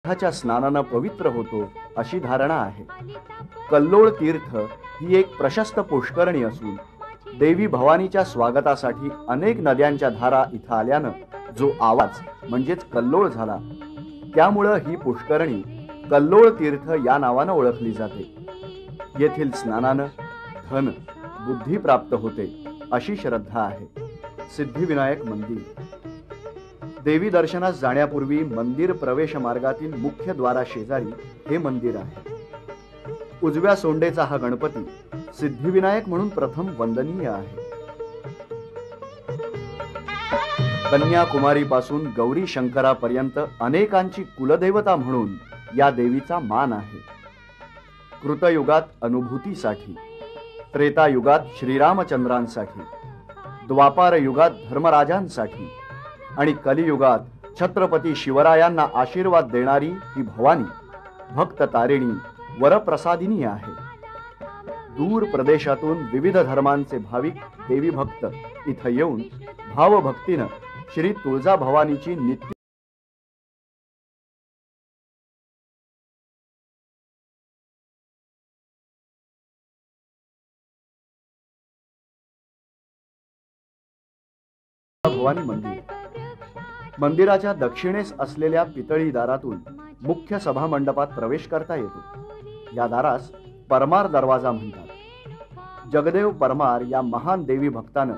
च्या स्नानानं पवित्र होतो अशी धारणा आहे. कल्लोळ तीर्थ ही एक प्रशस्त पुष्करणी असून देवी भवानीच्या स्वागतासाठी अनेक नद्यांच्या धारा इथं आल्यानं जो आवाज म्हणजेच कल्लोळ झाला, त्यामुळं ही पुष्करणी कल्लोळ तीर्थ या नावानं ओळखली जाते. येथील स्नानानं धन बुद्धी प्राप्त होते अशी श्रद्धा आहे. सिद्धिविनायक मंदिर. देवी दर्शनास जाण्यापूर्वी मंदिर प्रवेश मार्गातील मुख्य द्वारा शेजारी हे मंदिर आहे. उजव्या सोंडेचा हा गणपती सिद्धिविनायक म्हणून प्रथम वंदनीय आहे. कन्याकुमारी पासून गौरी शंकरापर्यंत अनेकांची कुलदेवता म्हणून या देवीचा मान आहे. कृतयुगात अनुभूतीसाठी, त्रेतायुगात श्रीरामचंद्रांसाठी, द्वापार युगात धर्मराजांसाठी आणि कलियुगात छत्रपती शिवरायांना आशीर्वाद देणारी ही भवानी भक्त तारिणी वरप्रसादिनी आहे. दूर प्रदेशातून विविध धर्मांचे भाविक देवी भक्त इथं येऊन भावभक्तीनं श्री तुळजाभवानीची नित्य भवानी मंदिर. मंदिराच्या दक्षिणेस असलेल्या पितळी दारातून मुख्य सभा मंडपात प्रवेश करता येतो. या दारास परमार दरवाजा म्हणतात. जगदेव परमार या महान देवी भक्तानं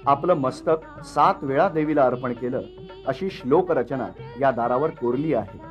आपलं मस्तक 7 वेळा देवीला अर्पण केलं अशी श्लोक रचना या दारावर कोरली आहे.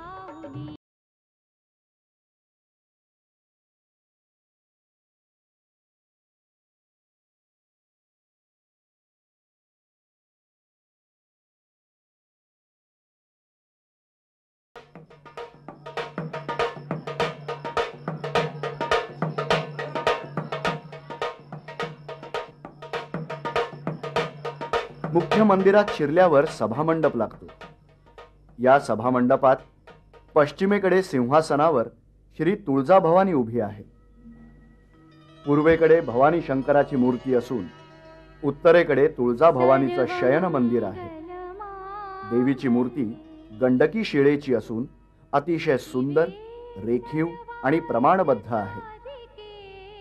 मुख्य मंदिरात शिरल्यावर सभामंडप लागतो. या सभामंडपात पश्चिमेकडे सिंहासनावर श्री तुळजाभवानी उभी आहे. पूर्वेकडे भवानी शंकराची मूर्ती असून उत्तरेकडे तुळजाभवानीचं शयन मंदिर आहे. देवीची मूर्ती गंडकी शिळेची असून अतिशय सुंदर, रेखीव आणि प्रमाणबद्ध आहे.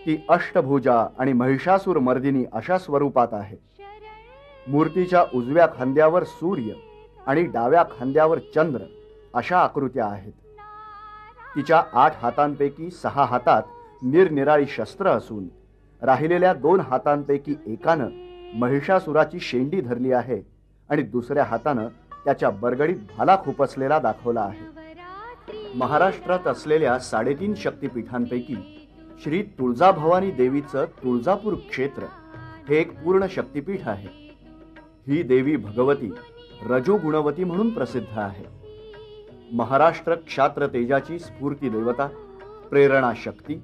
ती अष्टभुजा आणि महिषासुर मर्दिनी अशा स्वरूपात आहे. मूर्तीच्या उजव्या खांद्यावर सूर्य आणि डाव्या खांद्यावर चंद्र अशा आकृत्या आहेत. तिच्या 8 हातांपैकी 6 हातात निरनिराळी शस्त्र असून राहिलेल्या 2 हातांपैकी एकानं महिषासुराची शेंडी धरली आहे आणि दुसऱ्या हातानं त्याच्या बरगडीत भाला खुपसलेला दाखवला आहे. महाराष्ट्रात असलेल्या 3.5 शक्तिपीठांपैकी श्री तुळजाभवानी देवीचं तुळजापूर क्षेत्र हे एक पूर्ण शक्तिपीठ आहे. ही देवी भगवती रजोगुणवती म्हणून प्रसिद्ध आहे. महाराष्ट्र क्षात्र तेजाची स्फूर्ती देवता, प्रेरणा शक्ती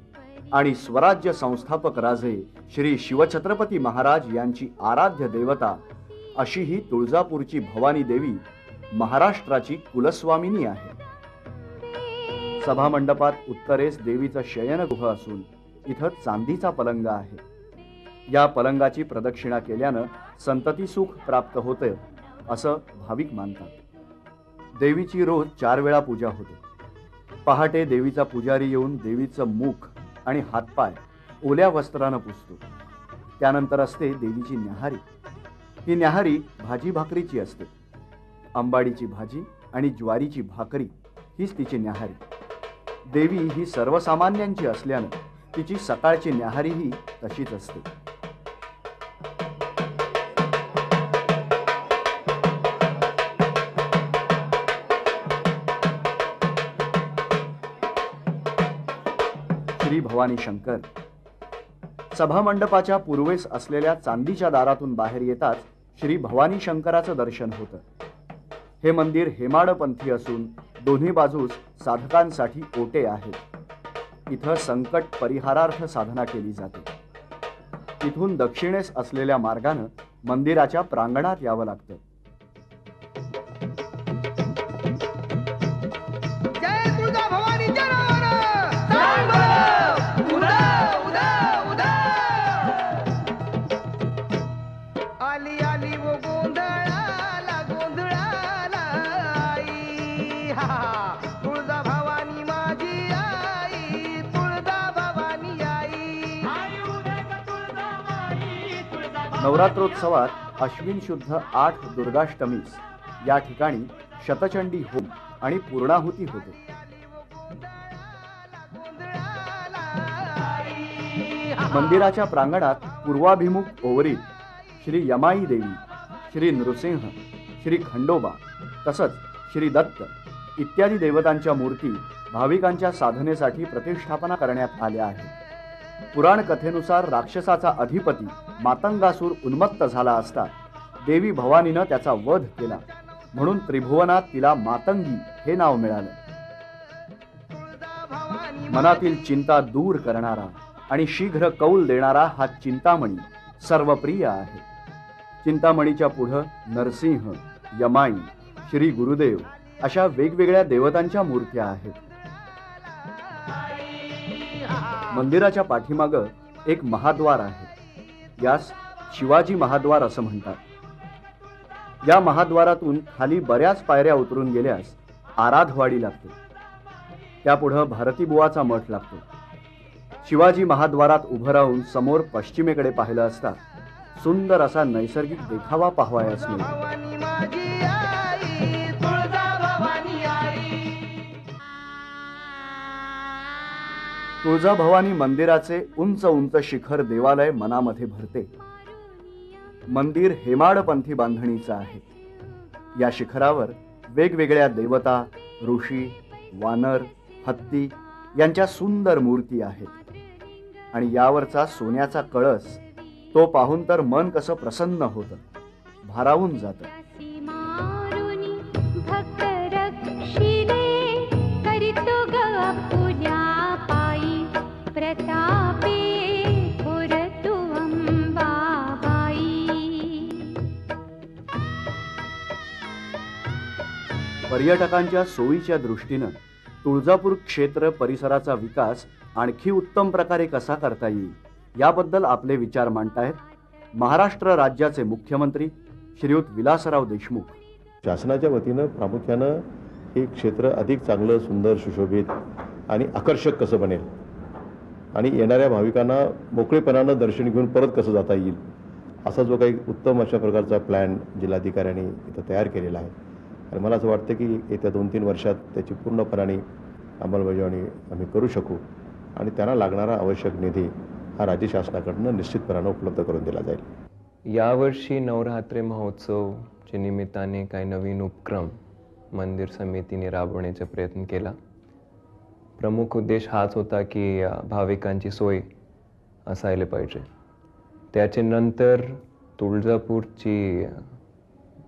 आणि स्वराज्य संस्थापक राजे श्री शिवछत्रपती महाराज यांची आराध्य देवता अशी ही तुळजापूरची भवानी देवी महाराष्ट्राची कुलस्वामिनी आहे. सभामंडपात उत्तरेस देवीचं शयनगृह असून इथं चांदीचा पलंग आहे. या पलंगाची प्रदक्षिणा केल्यानं संतती सुख प्राप्त होते असं भाविक मानतात. देवीची रोज 4 वेळा पूजा होते. पहाटे देवीचा पुजारी येऊन देवीचं मुख आणि हातपाय ओल्या वस्त्रानं पुसतो. त्यानंतर असते देवीची न्याहारी. ही न्याहारी भाजी भाकरीची असते. आंबाडीची भाजी आणि ज्वारीची भाकरी हीच तिची न्याहारी. देवी ही सर्वसामान्यांची असल्यानं तिची सकाळची न्याहारीही तशीच असते. श्री भवानी शंकर. सभामंडपाच्या पूर्वेस असलेल्या चांदीच्या दारातून बाहेर येताच श्री भवानी शंकराचं दर्शन होतं. हे मंदिर हेमाडपंथी असून दोन्ही बाजूस साधकांसाठी ओटे आहेत. इथं संकट परिहारार्थ साधना केली जाते. इथून दक्षिणेस असलेल्या मार्गानं मंदिराच्या प्रांगणात यावं लागतं. नवरात्रोत्सवात अश्विन शुद्ध 8 दुर्गाष्टमीस या ठिकाणी शतचंडी होम आणि पूर्णाहुती होते. मंदिराच्या प्रांगणात पूर्वाभिमुख ओवरीत श्री यमाई देवी, श्री नृसिंह, श्री खंडोबा तसंच श्री दत्त इत्यादी देवतांच्या मूर्ती भाविकांच्या साधनेसाठी प्रतिष्ठापना करण्यात आल्या आहेत. पुराण कथेनुसार राक्षसाचा अधिपती मातंगासूर उन्मत्त झाला असता देवी भवानीनं त्याचा वध केला, म्हणून त्रिभुवनात तिला मातंगी हे नाव मिळालं. मनातील चिंता दूर करणारा आणि शीघ्र कौल देणारा हा चिंतामणी सर्वप्रिय आहे. चिंतामणीच्या पुढं नरसिंह, यमाई, श्री गुरुदेव अशा वेगवेगळ्या देवतांच्या मूर्त्या आहेत. मंदिराच्या पाठीमागं एक महाद्वार आहे. यास शिवाजी महाद्वार असं म्हणतात. या महाद्वारातून खाली बऱ्याच पायऱ्या उतरून गेल्यास आराधवाडी लागते. त्यापुढं भारतीबुवाचा मठ लागतो. शिवाजी महाद्वारात उभं राहून समोर पश्चिमेकडे पाहिलं असता सुंदर असा नैसर्गिक देखावा पाहावयास मिळतो. तुळजाभवानी मंदिराचे उंच उंच शिखर देवालय मनामध्ये भरते. मंदिर हेमाडपंथी बांधणीचं आहे. या शिखरावर वेगवेगळ्या देवता, ऋषी, वानर, हत्ती यांच्या सुंदर मूर्ती आहेत. आणि यावरचा सोन्याचा कळस तो पाहून तर मन कसं प्रसन्न होतं, भारावून जातं. पर्यटकांच्या सोयीच्या दृष्टीनं तुळजापूर क्षेत्र परिसराचा विकास आणखी उत्तम प्रकारे कसा करता येईल याबद्दल आपले विचार मांडतायत महाराष्ट्र राज्याचे मुख्यमंत्री श्रीयुत विलासराव देशमुख. शासनाच्या वतीनं प्रामुख्यानं हे क्षेत्र अधिक चांगलं, सुंदर, सुशोभित आणि आकर्षक कसं बनेल आणि येणाऱ्या भाविकांना मोकळेपणानं दर्शन घेऊन परत कसं जाता येईल असा जो काही उत्तम अशा प्रकारचा प्लॅन जिल्हाधिकाऱ्यांनी इथं तयार केलेला आहे. आणि मला असं वाटतं की येत्या 2-3 वर्षात त्याची पूर्णपणे अंमलबजावणी आम्ही करू शकू आणि त्यांना लागणारा आवश्यक निधी हा राज्य शासनाकडून निश्चितपणाने उपलब्ध करून दिला जाईल. यावर्षी नवरात्री महोत्सवच्या निमित्ताने काही नवीन उपक्रम मंदिर समितीने राबवण्याचा प्रयत्न केला. प्रमुख उद्देश हाच होता की भाविकांची सोय असायला पाहिजे. त्याच्यानंतर तुळजापूरची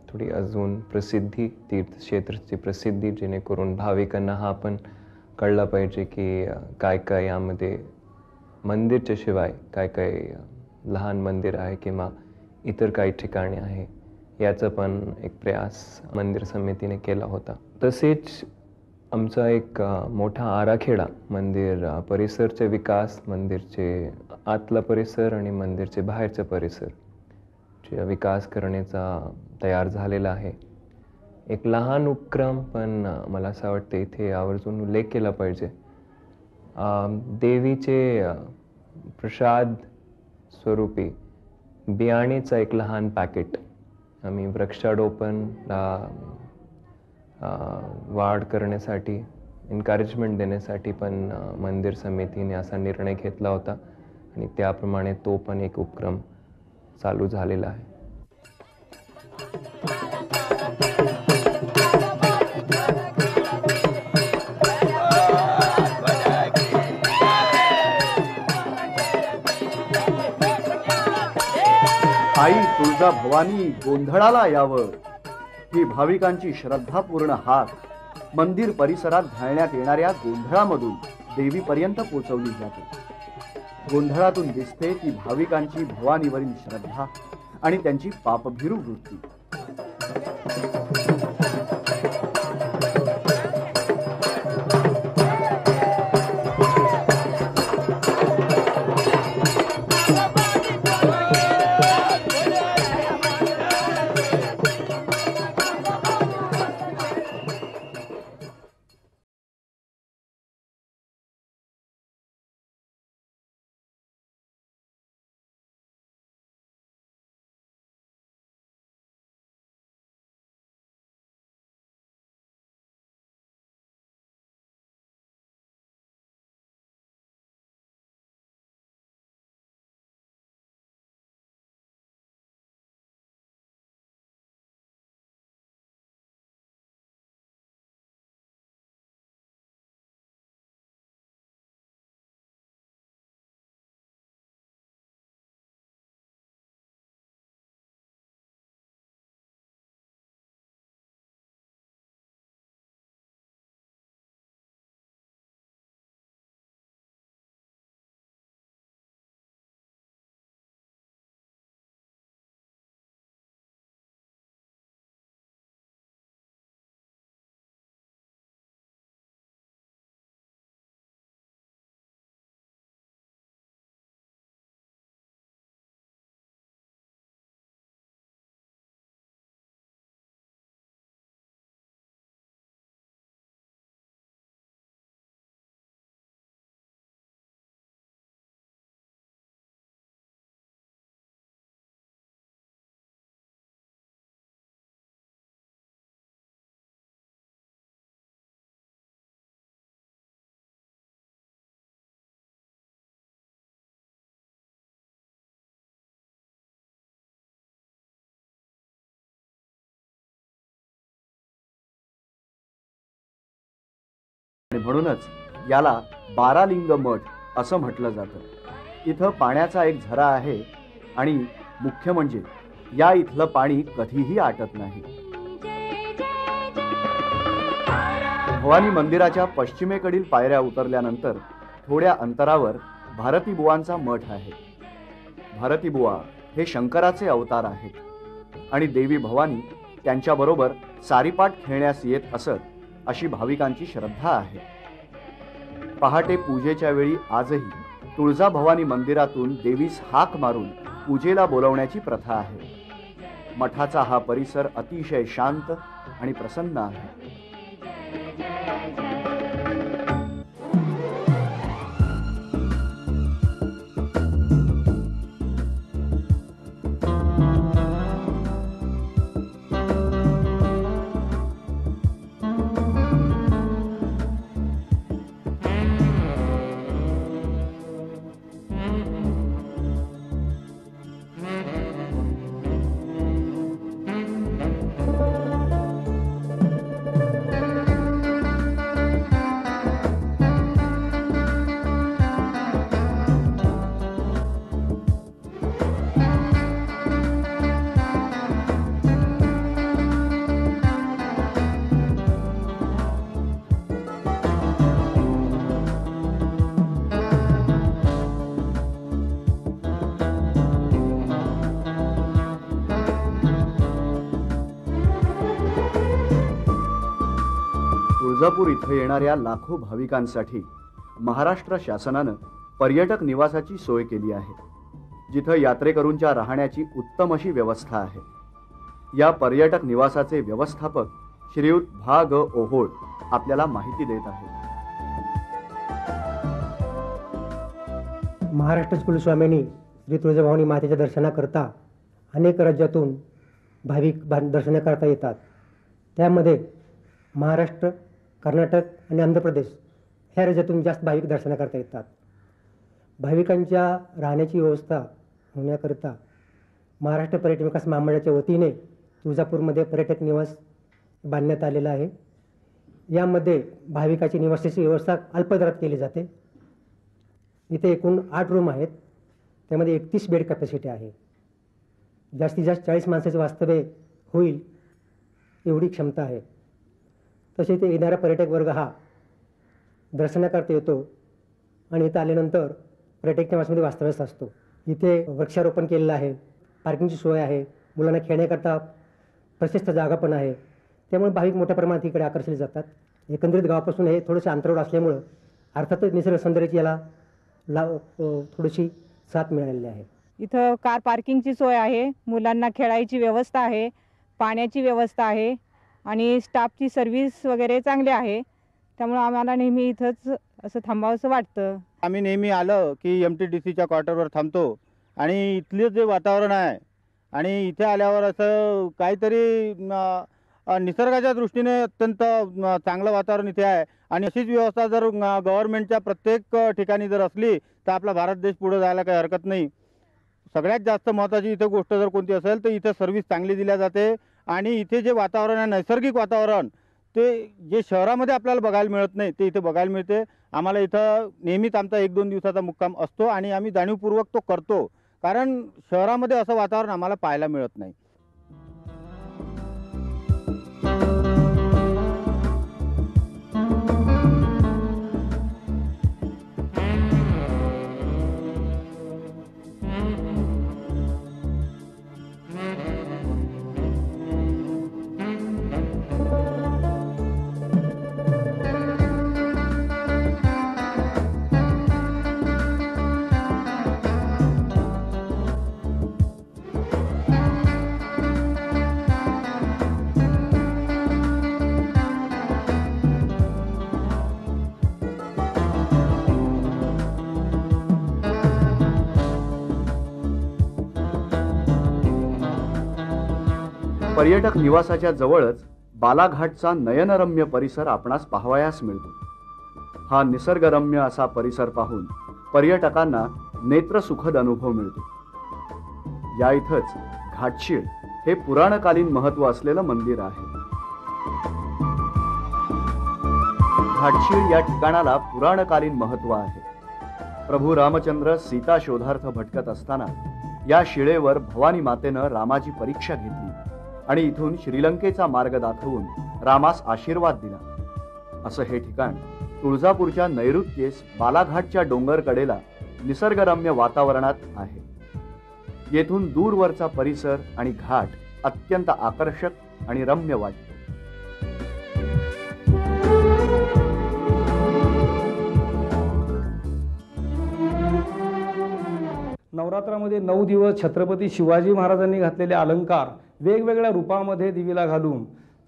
थोडी अजून प्रसिद्धी, तीर्थक्षेत्राची प्रसिद्धी, जेणेकरून भाविकांना हा पण कळलं पाहिजे की काय काय यामध्ये मंदिरच्या शिवाय काय काय लहान मंदिर आहे किंवा इतर काही ठिकाणे आहे, याचा पण एक प्रयास मंदिर समितीने केला होता. तसेच आमचा एक मोठा आराखडा, मंदिर परिसरचे विकास, मंदिरचे आतला परिसर आणि मंदिरचे बाहेरचा परिसर चे विकास करण्याचा तयार झालेला आहे. एक लहान उपक्रम, पण मला असं वाटतं इथे आवर्जून उल्लेख केला पाहिजे. देवीचे प्रसाद स्वरूपी बियाणेचा एक लहान पॅकेट आम्ही वृक्षारोपणला वाढ करण्यासाठी, एन्करेजमेंट देण्यासाठी पण मंदिर समितीने असा निर्णय घेतला होता आणि त्याप्रमाणे तो पण एक उपक्रम चालू झालेला आहे. आई तुळजा भवानी गोंधळाला यावं, ही भाविकांची श्रद्धापूर्ण हाक मंदिर परिसरात घालण्यात येणाऱ्या गोंधळामधून देवीपर्यंत पोचवली जाते. गोंधळातून दिसते ती भाविकांची भवानीवरील श्रद्धा आणि त्यांची पापभीरू वृत्ती. आणि म्हणूनच याला बारालिंग मठ असं म्हटलं जातं. इथं पाण्याचा एक झरा आहे आणि मुख्य म्हणजे या इथलं पाणी कधीही आटत नाही. भवानी मंदिराच्या पश्चिमेकडील पायऱ्या उतरल्यानंतर थोड्या अंतरावर भारती बुवांचा मठ आहे. भारती बुवा हे शंकराचे अवतार आहेत आणि देवी भवानी त्यांच्याबरोबर सारीपाट खेळण्यास येत असत अशी भाविकांची श्रद्धा आहे. पहाटे पूजेच्या वेळी आजही तुळजा भवानी मंदिरातून देवीस हाक मारून पूजेला बोलवण्याची प्रथा आहे. मठाचा हा परिसर अतिशय शांत आणि प्रसन्न आहे. तुळजापूर इथं येणाऱ्या लाखो भाविकांसाठी महाराष्ट्र शासनानं पर्यटक निवासाची सोय केली आहे, जिथं यात्रेकरूंच्या राहण्याची उत्तम अशी व्यवस्था आहे. या पर्यटक निवासाचे व्यवस्थापक श्रीयुत भा ग ओहोळ आपल्याला माहिती देत आहेत. महाराष्ट्र कुलस्वामिनी श्री तुळजाभवानी मातेच्या दर्शनाकरता अनेक राज्यातून भाविक दर्शनाकरता येतात. त्यामध्ये महाराष्ट्र, कर्नाटक आणि आंध्र प्रदेश ह्या राज्यातून जास्त भाविक दर्शनाकरता येतात. भाविकांच्या राहण्याची व्यवस्था होण्याकरता महाराष्ट्र पर्यटन विकास महामंडळाच्या वतीने तुळजापूरमध्ये पर्यटक निवास बांधण्यात आलेला आहे. यामध्ये भाविकाची निवासाची व्यवस्था अल्प दरात केली जाते. इथे एकूण 8 रूम आहेत. त्यामध्ये 31 बेड कॅपॅसिटी आहे. जास्तीत जास्त 40 माणसाचे वास्तव्य होईल एवढी क्षमता आहे. तसे इथे येणारा पर्यटक वर्ग हा दर्शनाकरता येतो आणि इथं आल्यानंतर पर्यटक निवासमध्ये वास्तव्यास असतो. इथे वृक्षारोपण केलेलं आहे, पार्किंगची सोय आहे, मुलांना खेळण्याकरता प्रशस्त जागा पण आहे. त्यामुळे भाविक मोठ्या प्रमाणात इकडे आकर्षिले जातात. एकंदरीत गावापासून हे थोडंसं अंतरावर असल्यामुळं अर्थातच निसर्ग सौंदर्याची याला थोडीशी साथ मिळालेली आहे. इथं कार पार्किंगची सोय आहे, मुलांना खेळायची व्यवस्था आहे, पाण्याची व्यवस्था आहे आणि स्टाफची सर्व्हिस वगैरे चांगली आहे. त्यामुळे आम्हाला नेहमी इथंच असं थांबावंसं वाटतं. आम्ही नेहमी आलं की MTDCच्या क्वार्टरवर थांबतो आणि इथलं जे वातावरण आहे आणि इथे आल्यावर असं काहीतरी निसर्गाच्या दृष्टीने अत्यंत चांगलं वातावरण इथे आहे. आणि अशीच व्यवस्था जर गव्हर्नमेंटच्या प्रत्येक ठिकाणी जर असली तर आपला भारत देश पुढे जायला काही हरकत नाही. सगळ्यात जास्त महत्त्वाची इथे गोष्ट जर कोणती असेल तर इथे सर्व्हिस चांगली दिल्या जाते आणि इथे जे वातावरण आहे, नैसर्गिक वातावरण, ते जे शहरामध्ये आपल्याला बघायला मिळत नाही ते इथे बघायला मिळते. आम्हाला इथं नेहमीच आमचा 1-2 दिवसाचा मुक्काम असतो आणि आम्ही जाणीवपूर्वक तो करतो, कारण शहरामध्ये असं वातावरण आम्हाला पाहायला मिळत नाही. पर्यटक निवासाच्या जवळच बालाघाटचा नयनरम्य परिसर आपणास पाहावयास मिळतो. हा निसर्गरम्य असा परिसर पाहून पर्यटकांना नेत्रसुखद अनुभव मिळतो. या इथंच घाटशीळ हे पुराणकालीन महत्त्व असलेलं मंदिर आहे. घाटशीळ या ठिकाणाला पुराणकालीन महत्त्व आहे. प्रभू रामचंद्र सीता शोधार्थ भटकत असताना या शिळेवर भवानी मातेनं रामाची परीक्षा घेतली आणि इथून श्रीलंकेचा मार्ग दाखवून रामास आशीर्वाद दिला. असं हे ठिकाण तुळजापूरच्या नैऋत्येस बालाघाटच्या डोंगरकडेला निसर्गरम्य वातावरणात आहे. येथून दूरवरचा परिसर आणि घाट अत्यंत आकर्षक आणि रम्य वाटतो. नवरात्रामध्ये 9 दिवस छत्रपती शिवाजी महाराजांनी घातलेले अलंकार वेगवेगळ्या रूपामध्ये देवीला घालून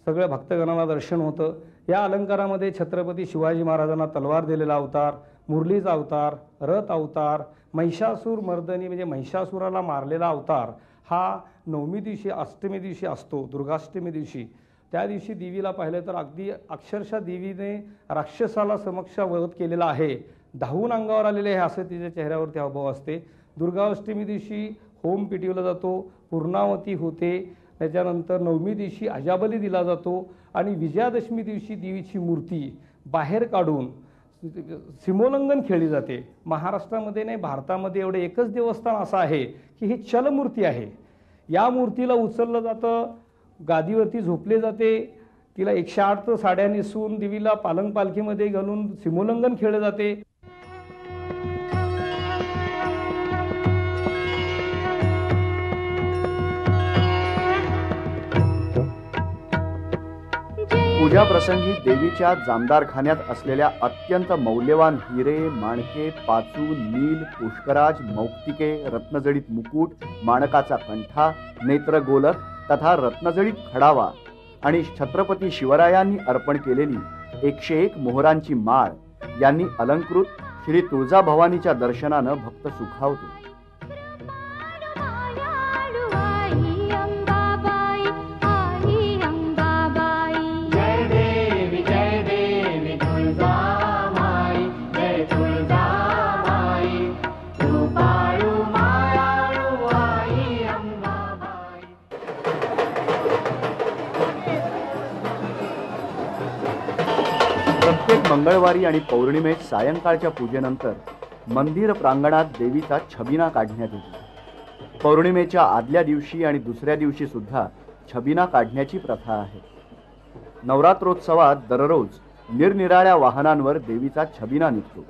सगळ्या भक्तगणाला दर्शन होतं. या अलंकारामध्ये छत्रपती शिवाजी महाराजांना तलवार दिलेला अवतार, मुरलीचा अवतार, रथ अवतार, महिषासूर मर्दनी म्हणजे महिषासुराला मारलेला अवतार हा 9मी दिवशी, अष्टमी दिवशी असतो, दुर्गाष्टमी दिवशी. त्या दिवशी देवीला पाहिलं तर अगदी अक्षरशः देवीने राक्षसाला समक्ष वध केलेला आहे. धावून अंगावर आलेले आहे असं तिच्या चेहऱ्यावरती हावभाव असते. दुर्गाष्टमी दिवशी होम पेटवला जातो, पूर्णावती होते. त्याच्यानंतर 9मी दिवशी अजाबली दिला जातो आणि विजयादशमी दिवशी देवीची मूर्ती बाहेर काढून सीमोल्लंघन खेळली जाते. महाराष्ट्रामध्ये नाही, भारतामध्ये एवढे एकच देवस्थान असं आहे की ही चलमूर्ती आहे. या मूर्तीला उचललं जातं, गादीवरती झोपले जाते, तिला 108 साड्या नेसून देवीला पालंग पालखीमध्ये घालून सीमोल्लंघन खेळले जाते. जय पूजा प्रसंगी देवीच्या जामदारखान्यात असलेल्या अत्यंत मौल्यवान हिरे, माणके, पाचू, नील, पुष्कराज, मौक्तिके, रत्नजडित मुकुट, माणकाचा कंठा, नेत्रगोलक तथा रत्नजडित खडावा आणि छत्रपती शिवरायांनी अर्पण केलेली 101 मोहरांची माळ यांनी अलंकृत श्री तुळजाभवानीच्या दर्शनानं भक्त सुखावतो. प्रत्येक मंगळवारी आणि पौर्णिमेत सायंकाळच्या पूजेनंतर मंदिर प्रांगणात देवीचा छबिना काढण्यात येतो. पौर्णिमेच्या आदल्या दिवशी आणि दुसऱ्या दिवशी सुद्धा छबिना काढण्याची प्रथा आहे. नवरात्रोत्सवात दररोज निरनिराळ्या वाहनांवर देवीचा छबिना निघतो.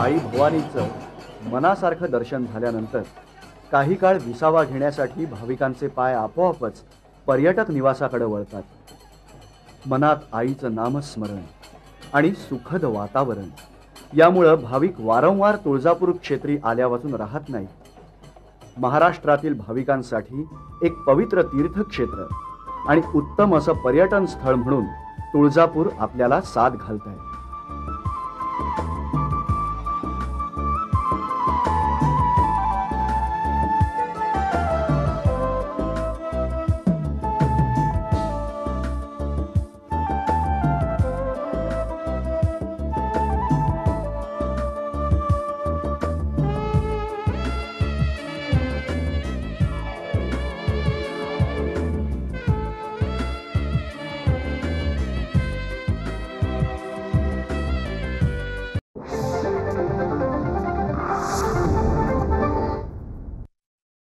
आई भवानीचं मनासारखं दर्शन झाल्यानंतर काही काळ विसावा घेण्यासाठी भाविकांचे पाय आपोआपच पर्यटक निवासाकडे वळतात. मनात आईचं नामस्मरण आणि सुखद वातावरण यामुळं भाविक वारंवार तुळजापूर क्षेत्री आल्यावाचून राहत नाही. महाराष्ट्रातील भाविकांसाठी एक पवित्र तीर्थक्षेत्र आणि उत्तम असं पर्यटन स्थळ म्हणून तुळजापूर आपल्याला साथ घालत आहे.